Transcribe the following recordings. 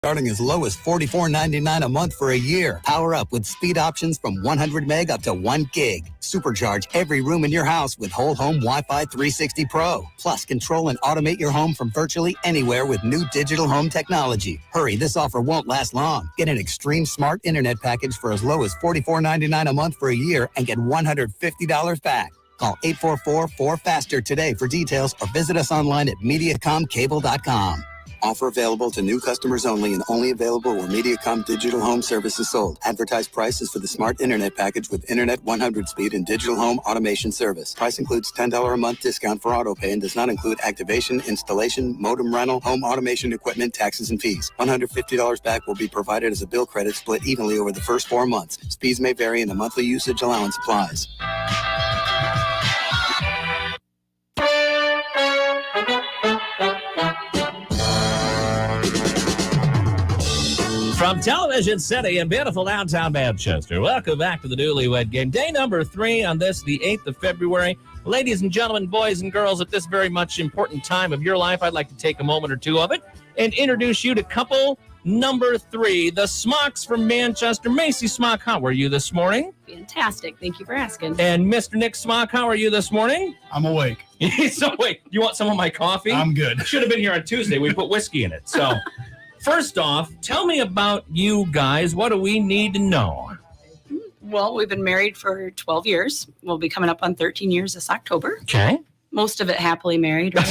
Starting as low as $44.99 a month for a year. Power up with speed options from 100 meg up to 1 gig. Supercharge every room in your house with whole home Wi-Fi 360 Pro. Plus, control and automate your home from virtually anywhere with new digital home technology. Hurry, this offer won't last long. Get an extreme smart internet package for as low as $44.99 a month for a year and get $150 back. Call 844-4FASTER today for details or visit us online at MediacomCable.com. Offer available to new customers only and only available where Mediacom Digital Home Service is sold. Advertised price is for the smart internet package with Internet 100 speed and digital home automation service. Price includes $10 a month discount for auto pay and does not include activation, installation, modem rental, home automation equipment, taxes, and fees. $150 back will be provided as a bill credit split evenly over the first 4 months. Speeds may vary and a monthly usage allowance applies. From Television City in beautiful downtown Manchester, welcome back to the Newlywed Game. Day number 3 on this, the 8th of February. Ladies and gentlemen, boys and girls, at this very much important time of your life, I'd like to take a moment or two of it and introduce you to couple number 3, the Smocks from Manchester. Macy Smock, how are you this morning? Fantastic. Thank you for asking. And Mr. Nick Smock, how are you this morning? I'm awake. He's awake. You want some of my coffee? I'm good. Should have been here on Tuesday. We put whiskey in it. So... First off, tell me about you guys. What do we need to know? Well, we've been married for 12 years. We'll be coming up on 13 years this October. Okay. Most of it happily married. Right?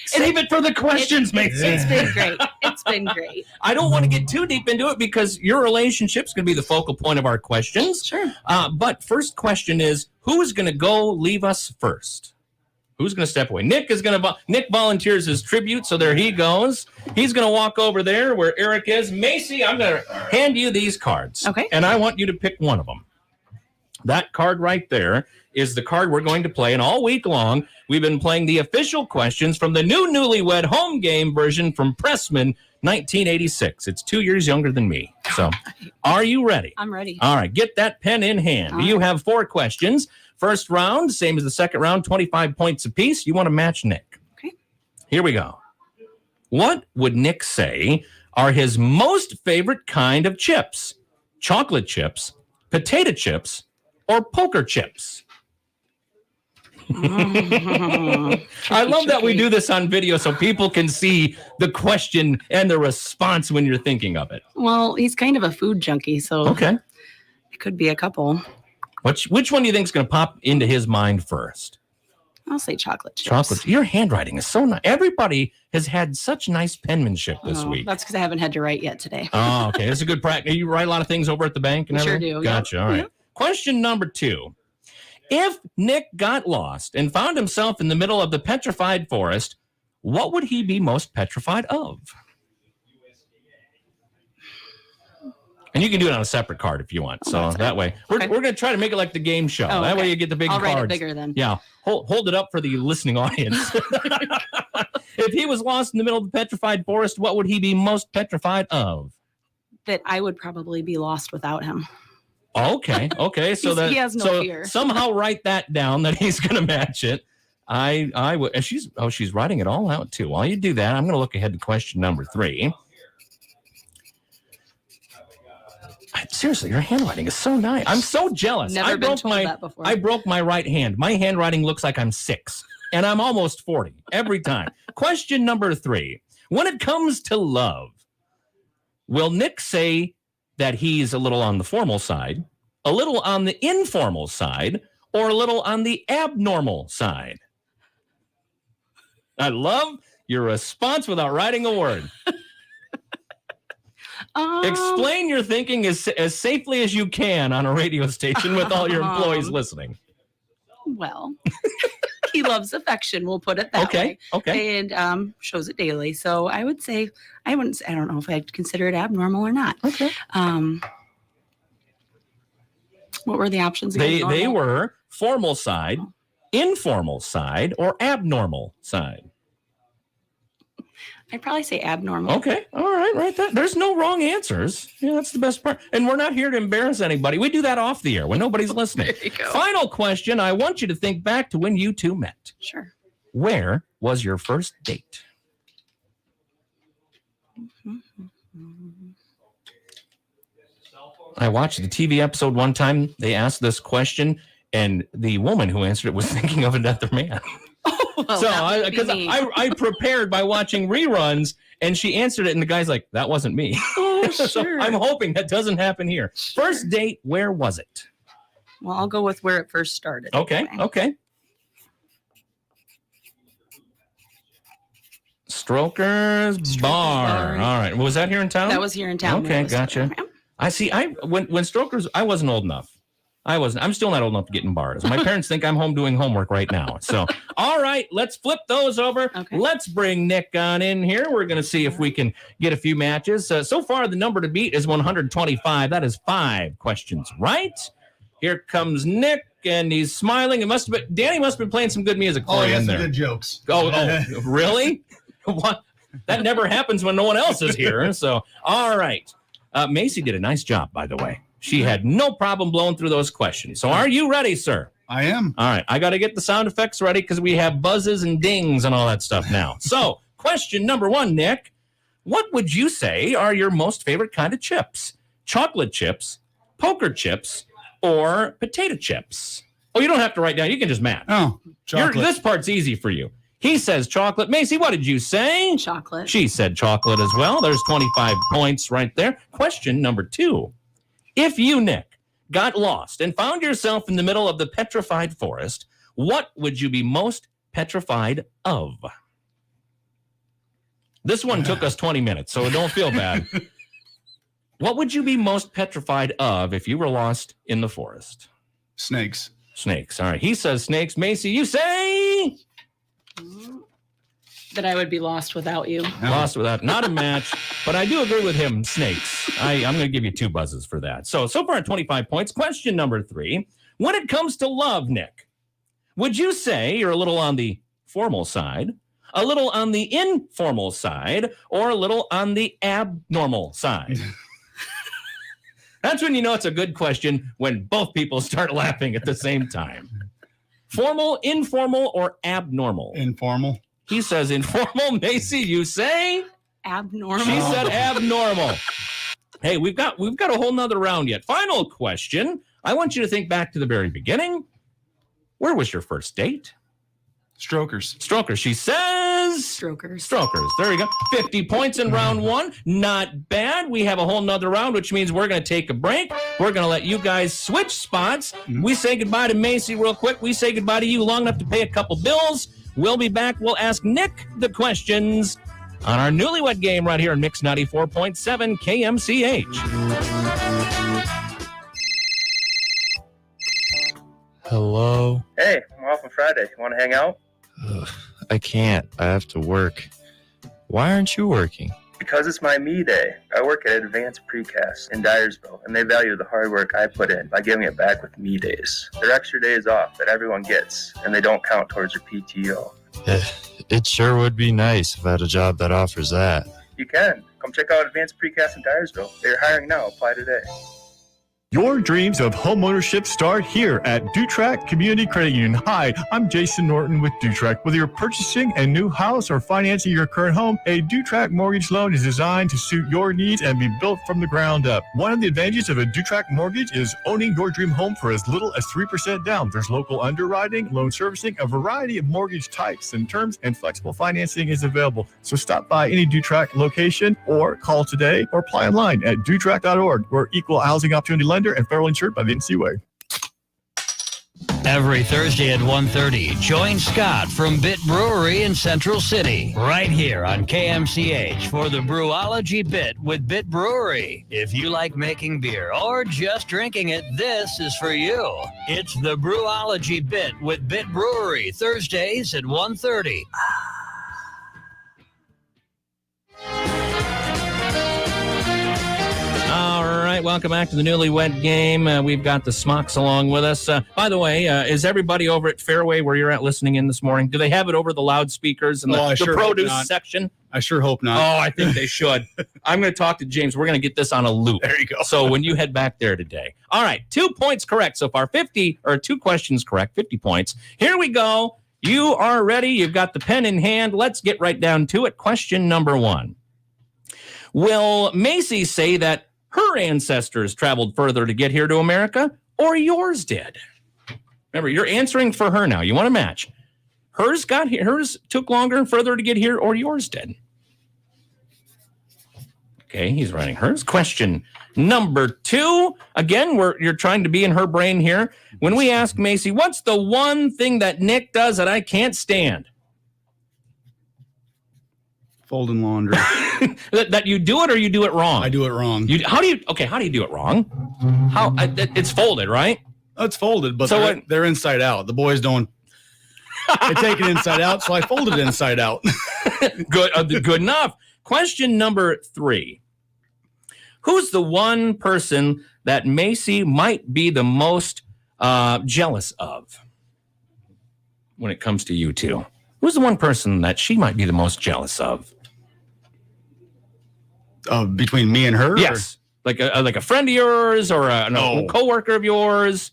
Save it for the questions, Macy. It's been great. It's been great. I don't want to get too deep into it because your relationship's going to be the focal point of our questions. Sure. But first question is, who is going to go leave us first? Who's going to step away? Nick volunteers his tribute, so there he goes. He's going to walk over there where Eric is. Macy, I'm going to hand you these cards. Okay. And I want you to pick one of them. That card right there is the card we're going to play. And all week long, we've been playing the official questions from the new Newlywed Home Game version from Pressman, 1986. It's 2 years younger than me. So are you ready? I'm ready. All right. Get that pen in hand. You have 4 questions. First round, same as the second round, 25 points apiece. You want to match Nick. Okay. Here we go. What would Nick say are his most favorite kind of chips? Chocolate chips, potato chips, or poker chips? I love that we do this on video so people can see the question and the response when you're thinking of it. Well, he's kind of a food junkie, so okay. It could be a couple. Which one do you think is going to pop into his mind first? I'll say chocolate chips. Chocolate. Your handwriting is so nice. Everybody has had such nice penmanship this week. That's because I haven't had to write yet today. Oh, okay. That's a good practice. You write a lot of things over at the bank and everything? Sure do. Gotcha. Yep. All right. Yep. Question number 2. If Nick got lost and found himself in the middle of the petrified forest, what would he be most petrified of? And you can do it on a separate card if you want. So that way, we're going to try to make it like the game show. That way you get the big cards. I'll write it bigger then. Yeah. Hold it up for the listening audience. If he was lost in the middle of the petrified forest, what would he be most petrified of? That I would probably be lost without him. Okay. So he has no fear. Somehow write that down that he's going to match it. I would. And she's writing it all out too. While you do that, I'm going to look ahead to question number 3. Seriously, your handwriting is so nice. I'm so jealous. Never been told that before. I broke my right hand. My handwriting looks like I'm 6, and I'm almost 40 every time. Question number 3. When it comes to love, will Nick say that he's a little on the formal side, a little on the informal side, or a little on the abnormal side? I love your response without writing a word. Explain your thinking as safely as you can on a radio station with all your employees listening. Well, he loves affection. We'll put it that way. Okay. And shows it daily. So I would say, I don't know if I'd consider it abnormal or not. Okay. What were the options again? They were formal side, informal side, or abnormal side. I'd probably say abnormal. Okay. All right. There's no wrong answers. Yeah, that's the best part. And we're not here to embarrass anybody. We do that off the air when nobody's listening. There you go. Final question. I want you to think back to when you two met. Sure. Where was your first date? I watched the TV episode one time. They asked this question, and the woman who answered it was thinking of another man. Well, So, because I prepared by watching reruns, and she answered it, and the guy's like, that wasn't me. Oh, So sure. I'm hoping that doesn't happen here. Sure. First date, where was it? Well, I'll go with where it first started. Okay, anyway. okay. Stroker's Bar. All right. Was that here in town? That was here in town. Okay, gotcha. I see. When Stroker's, I wasn't old enough. I'm still not old enough to get in bars. My parents think I'm home doing homework right now. So, all right, let's flip those over. Okay. Let's bring Nick on in here. We're going to see if we can get a few matches. So far, the number to beat is 125. That is 5 questions, right? Here comes Nick, and he's smiling. Danny must have been playing some good music for you in there. Good jokes. Oh, really? What? That never happens when no one else is here. So, all right. Macy did a nice job, by the way. She had no problem blowing through those questions. So are you ready, sir? I am. All right. I got to get the sound effects ready because we have buzzes and dings and all that stuff now. So question number 1, Nick. What would you say are your most favorite kind of chips? Chocolate chips, poker chips, or potato chips? Oh, you don't have to write down. You can just match. Oh, chocolate. This part's easy for you. He says chocolate. Macy, what did you say? Chocolate. She said chocolate as well. There's 25 points right there. Question number 2. If you, Nick, got lost and found yourself in the middle of the petrified forest, what would you be most petrified of? This one took us 20 minutes, so don't feel bad. What would you be most petrified of if you were lost in the forest? Snakes. Snakes. All right. He says snakes. Macy, you say? That I would be lost without you. Lost without, not a match, but I do agree with him, snakes. I'm going to give you 2 buzzes for that. So far 25 points. Question number 3. When it comes to love, Nick, would you say you're a little on the formal side, a little on the informal side, or a little on the abnormal side? That's when you know it's a good question, when both people start laughing at the same time. Formal, informal, or abnormal? Informal. He says informal. Macy, you say? Abnormal. She said abnormal. Hey, we've got a whole nother round yet. Final question. I want you to think back to the very beginning. Where was your first date? Strokers. Strokers. She says Strokers. Strokers. There you go. 50 points in round 1. Not bad. We have a whole nother round, which means we're going to take a break. We're going to let you guys switch spots. We say goodbye to Macy real quick. We say goodbye to you long enough to pay a couple bills. We'll be back. We'll ask Nick the questions on our Newlywed Game right here in Mix 94.7 KMCH. Hello? Hey, I'm off on Friday. You want to hang out? Ugh, I can't. I have to work. Why aren't you working? Because it's my me day. I work at Advanced Precast in Dyersville, and they value the hard work I put in by giving it back with me days. They're extra days off that everyone gets, and they don't count towards your PTO. It sure would be nice if I had a job that offers that. You can. Come check out Advanced Precast in Dyersville. They're hiring now. Apply today. Your dreams of homeownership start here at Dutrack Community Credit Union. Hi, I'm Jason Norton with Dutrack. Whether you're purchasing a new house or financing your current home, a Dutrack mortgage loan is designed to suit your needs and be built from the ground up. One of the advantages of a Dutrack mortgage is owning your dream home for as little as 3% down. There's local underwriting, loan servicing, a variety of mortgage types and terms, and flexible financing is available. So stop by any Dutrack location or call today or apply online at dutrack.org. We're equal housing opportunity lender and federally insured by the NCUA. Every Thursday at 1:30, join Scott from Bit Brewery in Central City, right here on KMCH for the Brewology Bit with Bit Brewery. If you like making beer or just drinking it, this is for you. It's the Brewology Bit with Bit Brewery, Thursdays at 1:30. All right, welcome back to the Newlywed Game. We've got the Smocks along with us. By the way, is everybody over at Fairway where you're at listening in this morning? Do they have it over the loudspeakers in the sure hope produce not. section? I sure hope not. Oh, I think they should. I'm going to talk to James. We're going to get this on a loop. There you go. So when you head back there today. All right, 2 points correct so far. 2 questions correct, 50 points. Here we go. You are ready. You've got the pen in hand. Let's get right down to it. Question number 1. Will Macy say that her ancestors traveled further to get here to America, or yours did? Remember, you're answering for her now. You want to match. Hers got here. Hers took longer and further to get here, or yours did. Okay, he's writing hers. Question number 2. Again, you're trying to be in her brain here. When we ask Macy, what's the one thing that Nick does that I can't stand? Folding laundry. that you do it or you do it wrong? I do it wrong. How do you do it wrong? How it's folded, right? Oh, it's folded, but So they're inside out. The boys don't. They take it inside out, so I fold it inside out. Good enough. Question number 3. Who's the one person that Macy might be the most jealous of when it comes to you two? Who's the one person that she might be the most jealous of? Between me and her? Yes. Like a friend of yours or a coworker of yours.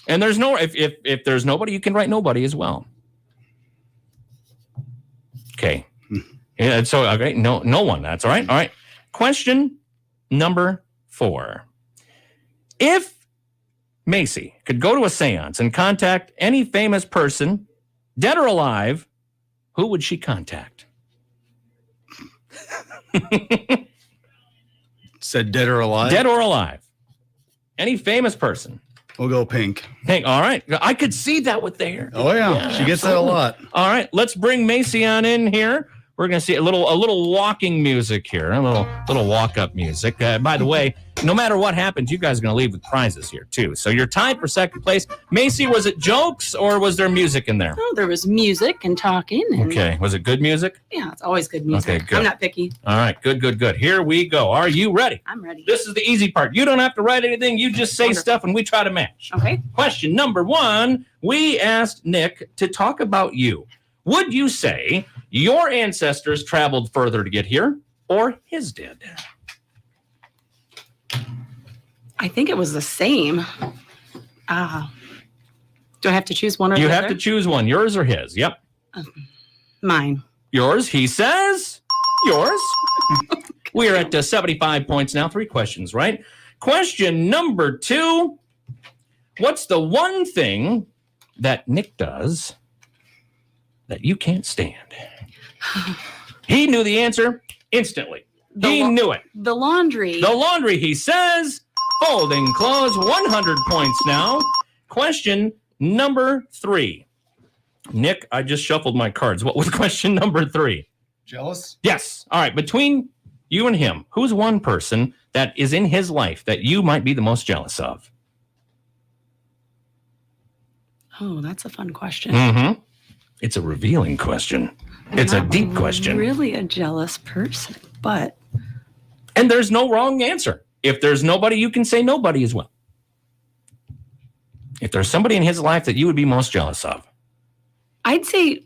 And there's no, if there's nobody, you can write nobody as well. Okay. Yeah, so, okay, no one. That's all right. All right. Question number 4. If Macy could go to a seance and contact any famous person, dead or alive, who would she contact? Said dead or alive? Dead or alive. Any famous person. We'll go Pink. Pink, all right. I could see that with the hair. Oh, yeah. She gets that a lot. All right, let's bring Macy on in here. We're going to see a little walking music here, a little walk-up music. By the way, no matter what happens, you guys are going to leave with prizes here, too. So you're tied for second place. Macy, was it jokes or was there music in there? Oh, there was music and talking. And Okay. Was it good music? Yeah, it's always good music. Okay, good. I'm not picky. All right, good. Here we go. Are you ready? I'm ready. This is the easy part. You don't have to write anything. You just say Wonderful. stuff and we try to match. Okay. Question number 1, we asked Nick to talk about you. Would you say your ancestors traveled further to get here or his did? I think it was the same. Do I have to choose one or the You other? have to choose one, yours or his. Yep. Mine. Yours, he says. Yours. We are at 75 points now. 3 questions, right? Question number 2. What's the one thing that Nick does that you can't stand? He knew the answer instantly. He knew it. The laundry. The laundry, he says. Folding clothes, 100 points now. Question number 3. Nick, I just shuffled my cards. What was question number 3? Jealous? Yes. All right. Between you and him, who's one person that is in his life that you might be the most jealous of? Oh, that's a fun question. Mm-hmm. It's a revealing question. It's a Not deep question. Really a jealous person, but And there's no wrong answer. If there's nobody, you can say nobody as well. If there's somebody in his life that you would be most jealous of. I'd say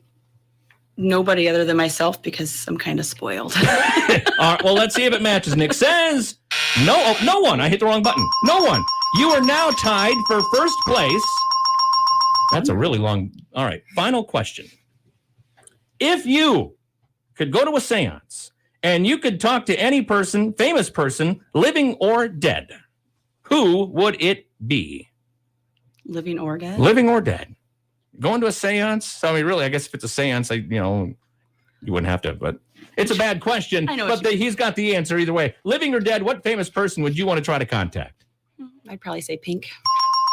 nobody other than myself because I'm kind of spoiled. All right, well, let's see if it matches. Nick says no one. I hit the wrong button. No one. You are now tied for first place. That's a really long. All right, final question. If you could go to a seance and you could talk to any person, famous person, living or dead, who would it be? Living or dead? Living or dead. Going to a seance? I mean, really, I guess if it's a seance, you wouldn't have to, but it's a bad question. I know but he's got the answer either way. Living or dead, what famous person would you want to try to contact? I'd probably say Pink.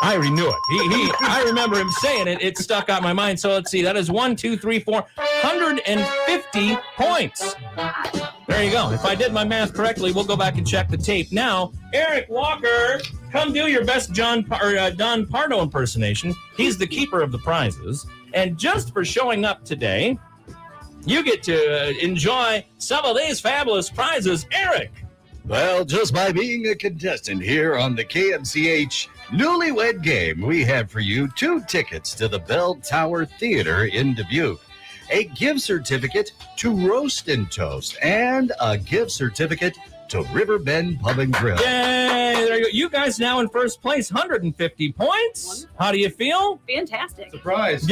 I already knew it. I remember him saying it. It stuck out in my mind. So let's see. That is 150 points. There you go. If I did my math correctly, we'll go back and check the tape. Now, Eric Walker, come do your best Don Pardo impersonation. He's the keeper of the prizes. And just for showing up today, you get to enjoy some of these fabulous prizes. Eric. Well, just by being a contestant here on the KMCH Newlywed Game, we have for you 2 tickets to the Bell Tower Theater in Dubuque, a gift certificate to Roast and Toast, and a gift certificate to Riverbend Pub and Grill. Yay! There you go. You guys now in first place, 150 points. Wonderful. How do you feel? Fantastic. Surprise.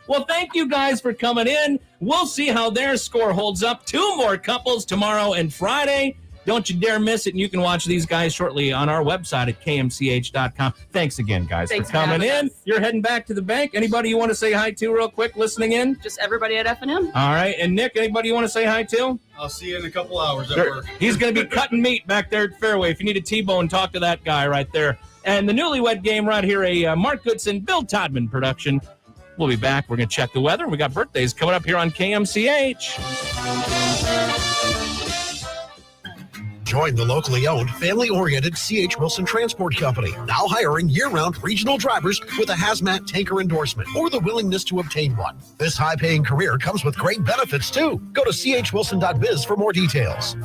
Well, thank you guys for coming in. We'll see how their score holds up. 2 more couples tomorrow and Friday. Don't you dare miss it. And you can watch these guys shortly on our website at kmch.com. Thanks again, guys, Thanks for coming for having in. us. You're heading back to the bank. Anybody you want to say hi to real quick listening in? Just everybody at F&M. All right. And Nick, anybody you want to say hi to? I'll see you in a couple hours at work. He's going to be cutting meat back there at Fairway. If you need a T-bone, talk to that guy right there. And the Newlywed Game right here, a Mark Goodson, Bill Todman production. We'll be back. We're going to check the weather. We got birthdays coming up here on KMCH. Join the locally owned, family-oriented C.H. Wilson Transport Company, now hiring year-round regional drivers with a hazmat tanker endorsement or the willingness to obtain one. This high-paying career comes with great benefits, too. Go to chwilson.biz for more details.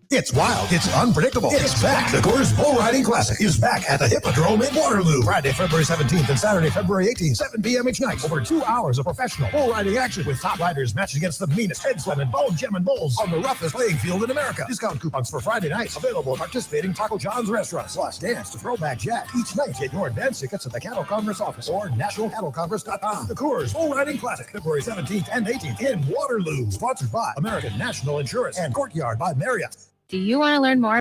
It's wild. It's unpredictable. It's back. The Coors Bull Riding Classic is back at the Hippodrome in Waterloo. Friday, February 17th and Saturday, February 18th, 7 p.m. each night. Over 2 hours of professional bull riding action with top riders matching against the meanest head slamming bone jamming bulls on the roughest playing field in America. Discount coupons for Friday nights available at participating Taco John's restaurants. Plus, dance to Throwback Jack each night. Get your advance tickets at the Cattle Congress office or nationalcattlecongress.com. The Coors Bull Riding Classic, February 17th and 18th in Waterloo. Sponsored by American National Insurance and Courtyard by Marriott. Do you want to learn more